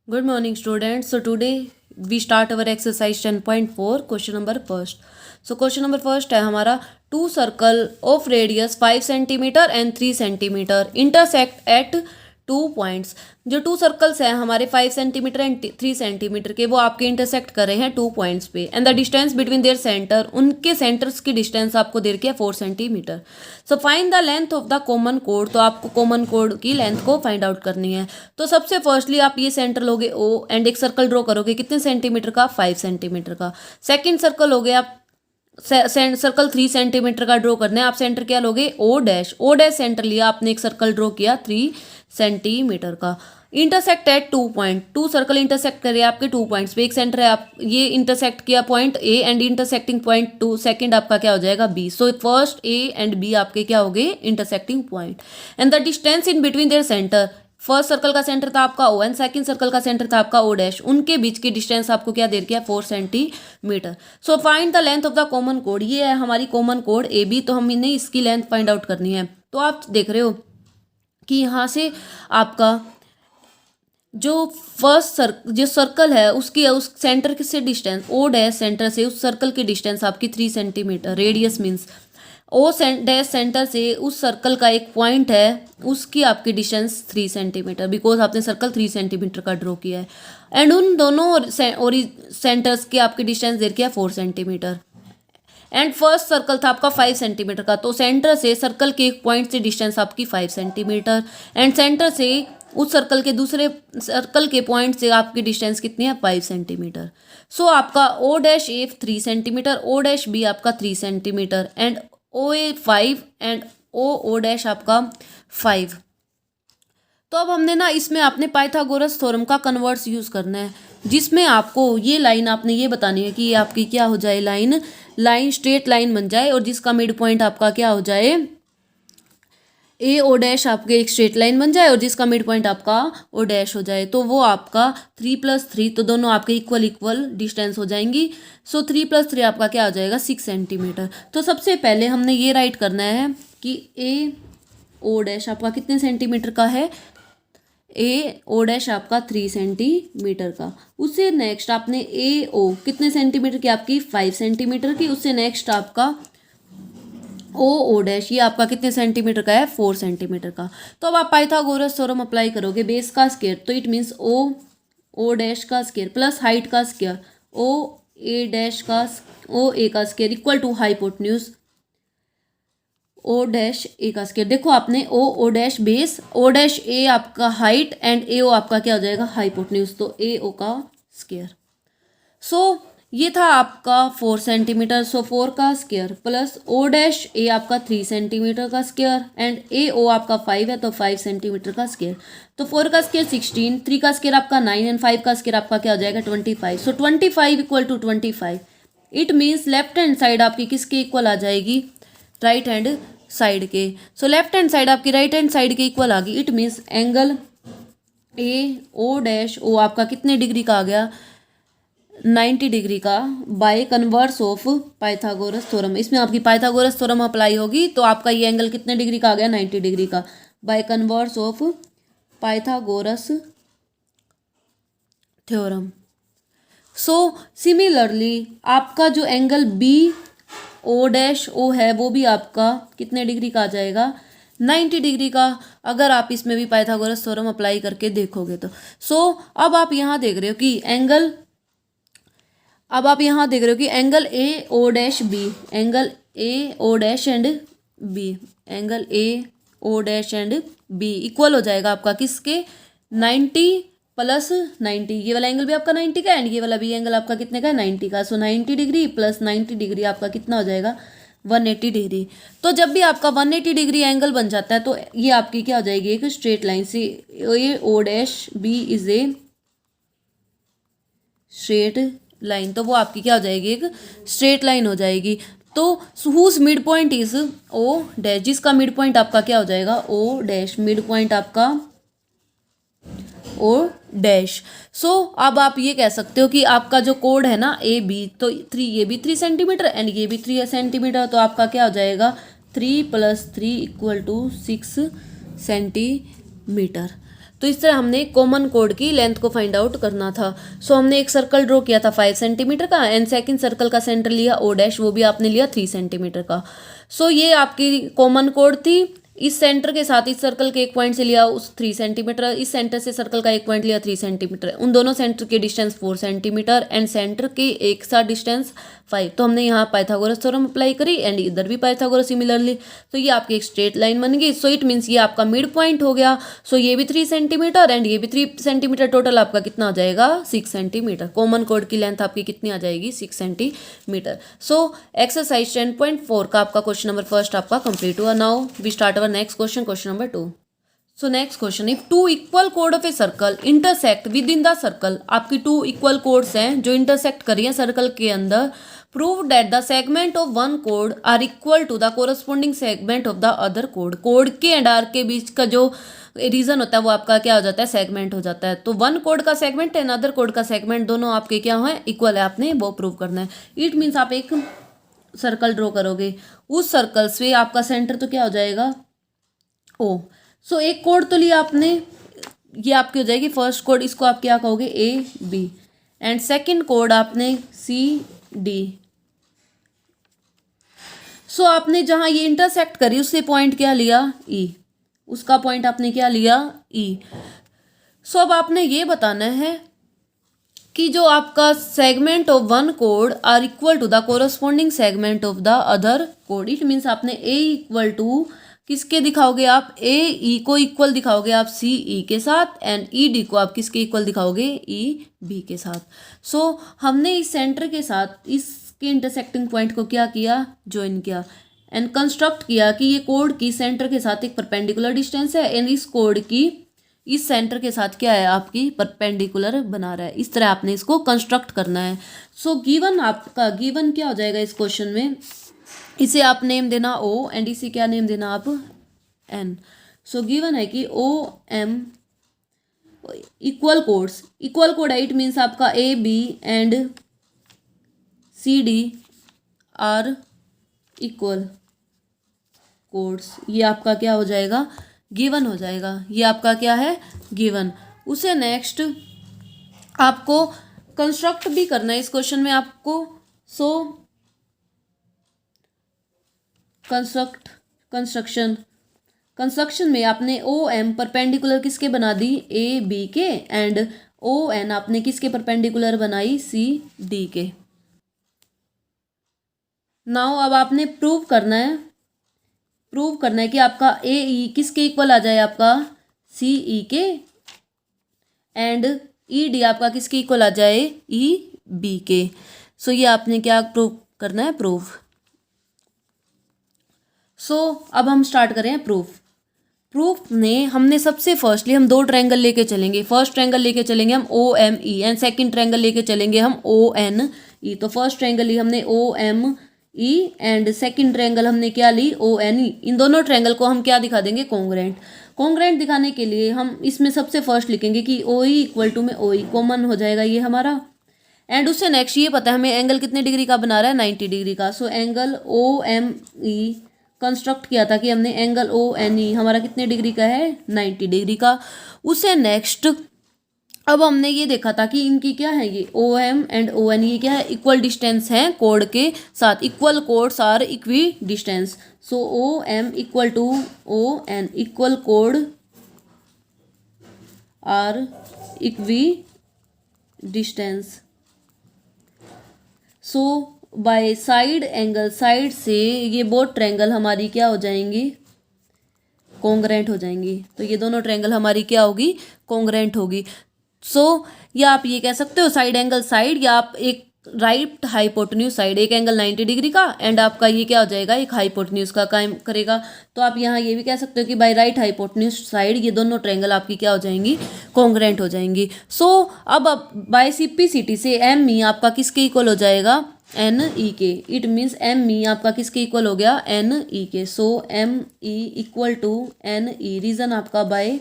Good morning, students. So today we start our exercise 10.4. Question number first. So question number first है हमारा two circle of radius 5 centimeter and 3 centimeter intersect at 2 points. जो to circles हैं हमारे 5 centimetre and 3 centimetre के, वो आपके intersect कर रहे हैं 2 पॉइंट्स पे, and the distance between their centre, उनके सेंटर्स की डिस्टेंस आपको दे रखी है 4 centimetre. So find the length of the common code. तो आपको कॉमन कोड की लेंथ को फाइंड आउट करनी है. तो सबसे फर्स्टली आप ये सेंटर लोगे ओ एंड एक सर्कल ड्रॉ करोगे कितने सेंटीमीटर का, 5 सेंटीमीटर का. सेकेंड सर्कल हो गया, सर्कल 3 सेंटीमीटर का ड्रॉ करना है. आप सेंटर क्या लोगे, ओ डैश सेंटर लिया आपने, एक सर्कल ड्रॉ किया 3 सेंटीमीटर का. Intersect at 2 point, 2 circle intersect करे आपके 2 पॉइंट्स पे. एक सेंटर है, आप ये इंटरसेक्ट किया point A and intersecting point 2, second आपका क्या हो जाएगा B. So first A and B आपके क्या हो गए, intersecting point. And the distance in between their centre, first circle का सेंटर था आपका ओ एंड सेकंड सर्कल का सेंटर था आपका ओ डैश, उनके बीच की डिस्टेंस आपको क्या दे रखी है, 4 centimetre. So find the length of the common code. ये है हमारी कॉमन कोड ए बी, तो हमने इसकी लेंथ फाइंड आउट करनी है. तो आप देख रहे हो कि यहाँ से आपका जो जो सर्कल है उसकी उस सेंटर से डिस्टेंस ओ डैश सेंटर से उस सर्कल की डिस्टेंस आपकी 3 centimetre. Radius means O dash centre से उस सर्कल का एक पॉइंट है, उसकी आपकी डिस्टेंस 3 सेंटीमीटर, बिकॉज आपने सर्कल 3 सेंटीमीटर का ड्रॉ किया है. एंड उन दोनों सेंटर्स की आपकी डिस्टेंस दे रखी है 4 सेंटीमीटर. एंड फर्स्ट सर्कल था आपका 5 सेंटीमीटर का, तो सेंटर से सर्कल के एक पॉइंट से डिस्टेंस आपकी 5 सेंटीमीटर, एंड सेंटर से उस सर्कल के दूसरे सर्कल के पॉइंट से आपकी डिस्टेंस कितनी है, 5 सेंटीमीटर. सो आपका O dash A 3 centimetre, O dash B आपका 3 centimetre, and O A 5 and O dash आपका 5. तो अब हमने ना इसमें आपने पाइथागोरस थ्योरम का कन्वर्स यूज़ करना है, जिसमें आपको ये लाइन आपने ये बतानी है कि ये आपकी क्या हो जाए, लाइन स्ट्रेट लाइन बन जाए, और जिसका मिड पॉइंट आपका क्या हो जाए, ए ओ डैश आपके एक स्ट्रेट लाइन बन जाए, और जिसका मिड पॉइंट आपका ओ डैश हो जाए. तो वो आपका 3+3, तो दोनों आपके इक्वल डिस्टेंस हो जाएंगी. सो 3+3 आपका क्या हो जाएगा, 6 सेंटीमीटर. तो सबसे पहले हमने ये राइट करना है कि ए ओ डैश आपका कितने सेंटीमीटर का है, ए ओ डैश आपका 3 सेंटीमीटर का. उससे नेक्स्ट आपने ए ओ कितने सेंटीमीटर की, आपकी 5 सेंटीमीटर की. उससे नेक्स्ट आपका ओ डैश ये आपका कितने सेंटीमीटर का है, 4 सेंटीमीटर का. तो अब आप पाइथागोरस थ्योरम अप्लाई करोगे, बेस का स्क्वायर, तो इट मीन्स ओ डैश का स्क्वायर प्लस हाइट का स्क्वायर ओ ए डैश का ओ ए का square equal to hypotenuse O dash A का स्क्वायर. देखो आपने O dash base, O dash A आपका हाइट, एंड ए ओ आपका क्या हो जाएगा, हाइपोटेन्यूज, तो ए ओ का स्क्वायर. सो ये था आपका 4 सेंटीमीटर, सो 4 का square plus O dash A आपका 3 सेंटीमीटर का स्क्वायर, एंड ए ओ आपका 5 है तो 5 सेंटीमीटर का स्क्वायर. तो 4 का स्क्वायर 16, 3 का स्क्वायर आपका 9, एंड 5 का स्क्वायर आपका क्या हो जाएगा, 25. So 25 equal to 25. It means left hand side आपकी किसके इक्वल आ जाएगी, राइट हैंड साइड के. सो लेफ्ट हैंड साइड आपकी राइट हैंड साइड के इक्वल आ गई. It means angle A O dash O आपका कितने डिग्री का आ गया, 90 डिग्री का, by converse of Pythagoras theorem. इसमें आपकी पाइथागोरस थ्योरम अप्लाई होगी, तो आपका ये एंगल कितने डिग्री का आ गया, 90 डिग्री का, by converse of Pythagoras theorem. So similarly आपका जो angle B O dash O है, वो भी आपका कितने डिग्री का आ जाएगा, 90 डिग्री का, अगर आप इसमें भी पाइथागोरस थ्योरम अप्लाई करके देखोगे तो. सो अब आप यहाँ देख रहे हो कि angle angle A O dash B, angle A O dash and B, angle A O dash and B equal हो जाएगा आपका किसके, 90 प्लस 90. ये वाला एंगल भी आपका 90 का, एंड ये वाला भी एंगल आपका कितने का है, 90 का. सो 90 डिग्री प्लस 90 डिग्री आपका कितना हो जाएगा, 180 डिग्री. तो जब भी आपका 180 डिग्री एंगल बन जाता है, तो ये आपकी क्या हो जाएगी, एक स्ट्रेट लाइन से A O dash B is a straight line, तो वो आपकी क्या हो जाएगी, एक स्ट्रेट लाइन हो जाएगी. तो whose mid point is O dash, जिसका मिड पॉइंट आपका क्या हो जाएगा, ओ डैश, मिड पॉइंट आपका ओ डैश. सो अब आप ये कह सकते हो कि आपका जो कोड है ना ए बी, तो 3 ये भी 3 सेंटीमीटर एंड ये भी 3 सेंटीमीटर, तो आपका क्या हो जाएगा, 3 + 3 = 6 सेंटीमीटर. तो इस तरह हमने कॉमन कोड की लेंथ को फाइंड आउट करना था। सो हमने एक सर्कल ड्रॉ किया था 5 सेंटीमीटर का एंड सेकंड सर्कल का सेंटर लिया ओ डैश, वो भी आपने लिया 3 सेंटीमीटर का। सो ये आपकी कॉमन कोड थी। इस सेंटर के साथ इस सर्कल के एक पॉइंट से लिया उस 3 सेंटीमीटर, इस सेंटर से सर्कल का एक पॉइंट लिया 3 सेंटीमीटर, उन दोनों सेंटर के डिस्टेंस 4 सेंटीमीटर एंड सेंटर के एक साथ डिस्टेंस 5। तो हमने यहाँ पाइथागोरस थ्योरम अप्लाई करी एंड इधर भी पाइथागोरस सिमिलरली। तो ये आपकी एक स्ट्रेट लाइन बन गई। सो इट मीन्स ये आपका मिड पॉइंट हो गया। सो ये भी 3 सेंटीमीटर एंड ये भी 3 सेंटीमीटर, टोटल आपका कितना हो जाएगा 6 सेंटीमीटर। कॉमन कोड की लेंथ आपकी कितनी आ जाएगी 6 सेंटीमीटर। सो एक्सरसाइज 10.4 का आपका क्वेश्चन नंबर फर्स्ट आपका कंप्लीट हुआ। Now we start our next question, question number 2। So next question, if two equal कोड of a circle intersect within the circle, आपकी 2 इक्वल कोड्स हैं जो intersect कर रही हैं सर्कल के अंदर, prove that the segment of one code are equal to the corresponding segment of the other code. Code के एंड आर के बीच का जो रीजन होता है वो आपका क्या हो जाता है सेगमेंट हो जाता है। तो वन कोड का सेगमेंट एंड अदर कोड का सेगमेंट दोनों आपके क्या है इक्वल है, आपने वो प्रूव करना है। इट मीन्स आप एक सर्कल ड्रॉ करोगे, उस सर्कल से आपका सेंटर तो क्या हो जाएगा ओ। सो एक कोड तो लिया आपने, ये आपकी हो जाएगी फर्स्ट कोड, इसको आप क्या कहोगे ए बी एंड सेकंड कोड आपने सी डी। सो आपने जहां ये इंटरसेक्ट करी उससे पॉइंट क्या लिया ई, उसका पॉइंट आपने क्या लिया ई। सो अब आपने ये बताना है कि जो आपका segment of one code are equal to the corresponding segment of the other code. It means आपने ए इक्वल टू किसके दिखाओगे, आप ए ई को इक्वल दिखाओगे आप सी ई के साथ एंड ई डी को आप किसके इक्वल दिखाओगे ई बी के साथ। सो हमने इस सेंटर के साथ इसके इंटरसेक्टिंग पॉइंट को क्या किया ज्वाइन किया एंड कंस्ट्रक्ट किया कि ये कोड की सेंटर के साथ एक परपेंडिकुलर डिस्टेंस है एंड इस कोड की इस सेंटर के साथ क्या है आपकी परपेंडिकुलर बना रहा है। इस तरह आपने इसको कंस्ट्रक्ट करना है। सो गिवन आपका गिवन क्या हो जाएगा इस क्वेश्चन में, इसे आप नेम देना ओ एंड इसे क्या नेम देना आप एन। सो गिवन है कि O M equal chords, equal कोड है, इट मीन्स आपका A B and C D are equal chords. ये आपका क्या हो जाएगा गिवन हो जाएगा, ये आपका क्या है गिवन। उसे नेक्स्ट आपको कंस्ट्रक्ट भी करना है इस क्वेश्चन में आपको। सो कंस्ट्रक्शन में आपने ओ एम परपेंडिकुलर किसके बना दी ए बी के एंड ओ एन आपने किसके परपेंडिकुलर बनाई सी डी के। नाउ अब आपने प्रूव करना है कि आपका ए ई किसके इक्वल आ जाए आपका सी ई के एंड ई डी आपका किसके इक्वल आ जाए ई बी के। सो ये आपने क्या प्रूव करना है प्रूफ। सो अब हम स्टार्ट करें प्रूफ में हमने सबसे फर्स्टली हम 2 ट्रायंगल लेके चलेंगे। फर्स्ट ट्रायंगल लेके चलेंगे हम O M E and second triangle लेके चलेंगे हम ओ एन ई। तो फर्स्ट ट्रायंगल ली हमने O M E and second triangle हमने क्या ली ओ एन ई। इन दोनों ट्रायंगल को हम क्या दिखा देंगे कॉन्ग्रेंट दिखाने के लिए हम इसमें सबसे फर्स्ट लिखेंगे कि ओ ई इक्वल टू में ओ ई कॉमन हो जाएगा ये हमारा एंड उससे नेक्स्ट ये पता है हमें एंगल कितने डिग्री का बना रहा है 90 डिग्री का। So angle O M E construct किया था कि हमने एंगल ओ एन ई हमारा कितने डिग्री का है 90 डिग्री का। उससे नेक्स्ट अब हमने ये देखा था कि इनकी क्या है ये O M and O N ये क्या है इक्वल डिस्टेंस है कोड के साथ, equal chords are equidistance. So O M equal to O N equal कोड are equidistance. So by side angle, side से ये बोथ ट्रायंगल हमारी क्या हो जाएंगी कॉन्ग्रेंट हो जाएंगी। तो ये दोनों ट्रायंगल हमारी क्या होगी कॉन्ग्रेंट होगी। सो या आप ये कह सकते हो साइड एंगल साइड, या आप एक राइट हाइपोटेन्यूज साइड, एक एंगल 90 डिग्री का एंड आपका ये क्या हो जाएगा एक हाइपोटेन्यूज का काम करेगा। तो आप यहाँ ये भी कह सकते हो कि बाय राइट हाइपोटेन्यूज साइड ये दोनों ट्रायंगल आपकी क्या हो जाएंगी कॉन्ग्रेंट हो जाएंगी। सो अब बाय सिम्प्लिसिटी से एम ई आपका किसके इक्वल हो जाएगा एन ई के। इट मीन्स एम ई आपका किसके इक्वल हो गया एन ई के। So M E equal to N E, reason आपका by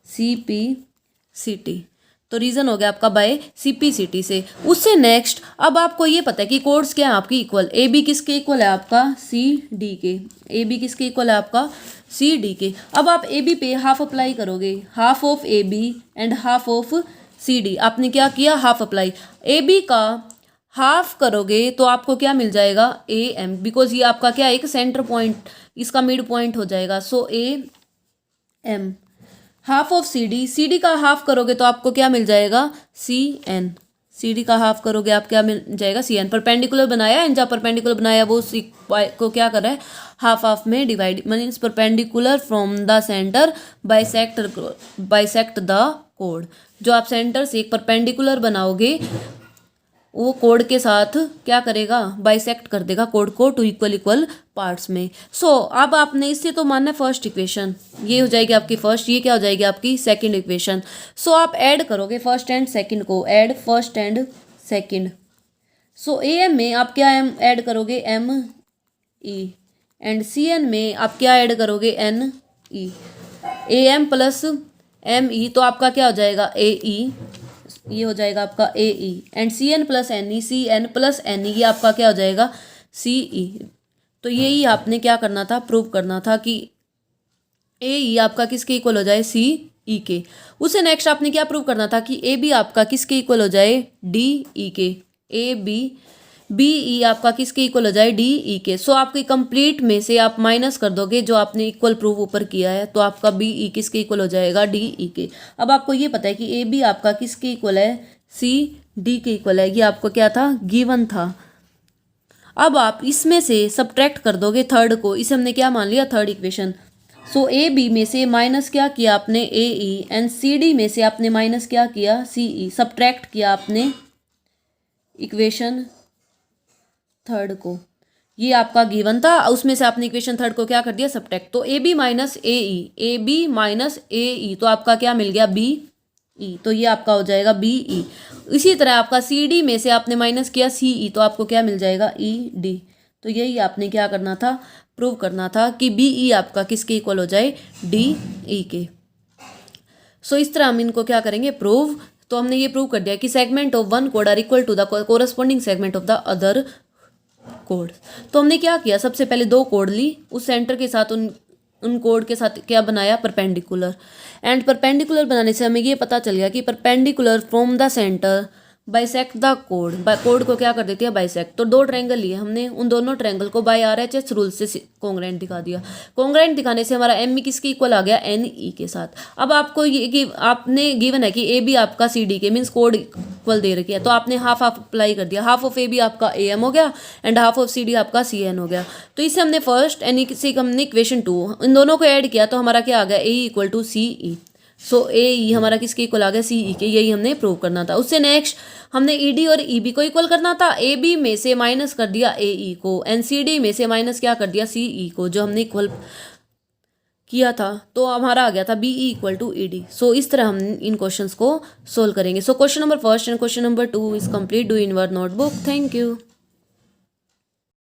C P C T. तो रीजन हो गया आपका बाय CPCT से। उससे नेक्स्ट अब आपको ये पता है कि कोड्स क्या है आपकी इक्वल, AB किसके इक्वल है आपका CD के, AB किसके इक्वल है आपका CD के। अब आप AB पे हाफ अप्लाई करोगे, half of AB and half of CD। आपने क्या किया, हाफ अप्लाई, AB का हाफ करोगे तो आपको क्या मिल जाएगा AM, बिकॉज ये आपका क्या एक सेंटर पॉइंट, इसका मिड पॉइंट हो जाएगा। सो AM हाफ ऑफ CD का हाफ करोगे तो आपको क्या मिल जाएगा CN, CD का हाफ करोगे आप क्या मिल जाएगा CN। परपेंडिकुलर बनाया एंड जहाँ परपेंडिकुलर बनाया वो को क्या कर रहा है हाफ हाफ में divide, means perpendicular from the centre bisect the code. जो आप सेंटर से एक परपेंडिकुलर बनाओगे वो कोड के साथ क्या करेगा, बाइसेक्ट कर देगा कोड को टू इक्वल पार्ट्स में। सो अब आपने इससे तो मानना है फर्स्ट इक्वेशन, ये हो जाएगी आपकी फर्स्ट, ये क्या हो जाएगी आपकी सेकंड इक्वेशन। सो आप ऐड करोगे फर्स्ट एंड सेकंड को, add first and second. So AM में आप क्या ऐड करोगे ME एंड CN में आप क्या ऐड करोगे NE। AM प्लस ME तो आपका क्या हो जाएगा AE, ये हो जाएगा आपका AE and CN plus NE, CN plus NE ये आपका क्या हो जाएगा CE। तो यही आपने क्या करना था, प्रूव करना था कि AE आपका किसके इक्वल हो जाए CE के। उससे नेक्स्ट आपने क्या प्रूव करना था कि AB आपका किसके इक्वल हो जाए DE के, BE आपका किसके इक्वल हो जाए DE के। सो आपकी कंप्लीट में से आप माइनस कर दोगे जो आपने इक्वल प्रूव ऊपर किया है, तो आपका BE किसके इक्वल हो जाएगा DE के। अब आपको ये पता है कि AB आपका किसके इक्वल है CD के इक्वल है, ये आपको क्या था गिवन था। अब आप इसमें से सब्ट्रैक्ट कर दोगे थर्ड को, इसे हमने क्या मान लिया थर्ड इक्वेशन। सो AB में से माइनस क्या किया आपने AE एंड CD में से आपने माइनस क्या किया CE, सब्ट्रैक्ट किया आपने इक्वेशन थर्ड को, ये आपका गिवन था, उसमें से आपने इक्वेशन थर्ड को क्या कर दिया सब्ट्रैक्ट। तो AB माइनस AE तो आपका क्या मिल गया BE, तो ये आपका हो जाएगा BE। इसी तरह आपका CD में से आपने माइनस किया CE तो आपको क्या मिल जाएगा ED। तो यही आपने क्या करना था, प्रूव करना था कि BE आपका किसके इक्वल हो जाए DE के। सो इस तरह हम इनको क्या करेंगे प्रूव। तो हमने ये प्रूव कर दिया कि segment of one code are equal to the corresponding segment of the other code. तो हमने क्या किया, सबसे पहले दो कोड ली, उस सेंटर के साथ उन कोड के साथ क्या बनाया परपेंडिकुलर, एंड परपेंडिकुलर बनाने से हमें ये पता चल गया कि perpendicular from the centre bisect the code, code को क्या कर देती है बाइसेक्ट। तो दो ट्रायंगल लिए हमने, उन दोनों ट्रायंगल को बाय RHS रूल से कॉन्ग्रेंट दिखा दिया। कॉन्ग्रेंट दिखाने से हमारा ME किसके इक्वल आ गया NE के साथ। अब आपको ये आपने गिवन है कि AB आपका CD के मीन्स कोड इक्वल दे रखी है, तो आपने हाफ हाफ अप्लाई कर दिया, हाफ ऑफ AB आपका AM हो गया एंड हाफ ऑफ CD आपका CN हो गया। तो इससे हमने फर्स्ट एंड से हमने इक्वेशन 2 इन दोनों को ऐड किया तो हमारा क्या आ गया AE equal to CE। So AE हमारा किसके इक्वल आ गया CE के, यही हमने प्रूव करना था। उससे नेक्स्ट हमने ED और EB को इक्वल करना था, AB में से माइनस कर दिया AE को एंड CD में से माइनस क्या कर दिया CE को, जो हमने इक्वल किया था। तो हमारा आ गया था BE इक्वल टू ED। सो इस तरह हम इन क्वेश्चंस को सोल्व करेंगे। So question number first and question number 2 is complete. Do in your notebook. Thank you.